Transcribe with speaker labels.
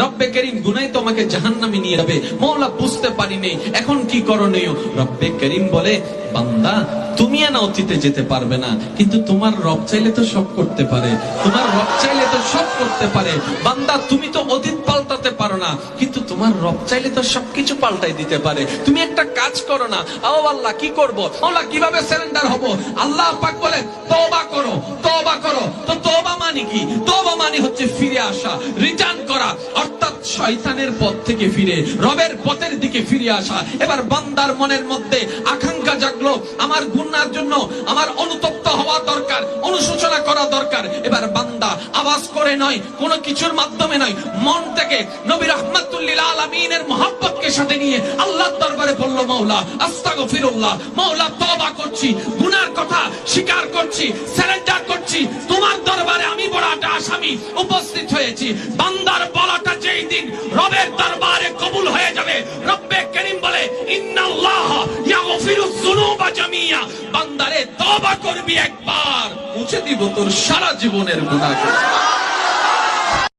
Speaker 1: রব্বে করিম গুনাহ তোমাকে জাহান্নামে নিয়ে যাবে। মওলা বুঝতে পারিনি, এখন কি করণীয়? রব্বে করিম বলে, বান্দা তুমি না অতীতে যেতে পারবে না, কিন্তু তোমার রব চাইলে তো সব করতে পারে। তোমার রব চাইলে তো সব করতে পারে। বান্দা তুমি তো অতীত পাল্টাতে পারো না, কিন্তু তোমার রব চাইলে তো সবকিছু পাল্টাই দিতে পারে। তুমি একটা কাজ করো না। ও আল্লাহ কি করব? আল্লাহ কিভাবে সারেন্ডার হব? আল্লাহ পাক বলে তওবা করো, তওবা করো। তো তওবা মানে কি? তওবা মানে হচ্ছে ফিরে আসা, রিটার্ন করা, অর্থাৎ শয়তানের পথ থেকে ফিরে রবের পথের দিকে ফিরে আসা। এবার বান্দার মনের মধ্যে আকাঙ্ক্ষা জাগলো, আমার গুনার জন্য আমার অনুতপ্ত হওয়া দরকার, অনুশোচনা করা দরকার। এবার বান্দা আওয়াজ করে নয়, কোনো কিছুর মাধ্যমে নয়, মন থেকে নবী রাহমাতুল লিল আলামিনের মহব্বতকে সাথে নিয়ে আল্লাহর দরবারে বলল, মাওলা আস্তাগফিরুল্লাহ, মাওলা তওবা করছি, গুনার কথা স্বীকার করছি, সারেন্ডার করছি, তোমার দরবারে আমি বড় একটা আসামি উপস্থিত হয়েছি। বান্দার বলাটা যেই দিন রবের দরবারে কবুল হয়ে যাবে, রব্বে করিম বলে, ইন্নাল্লাহ ইয়াগফিরুয যুনুবা জামিয়া, বান্দারে তওবা করবি একবার, মুছে দিব তোর সারা জীবনের গুনাহ।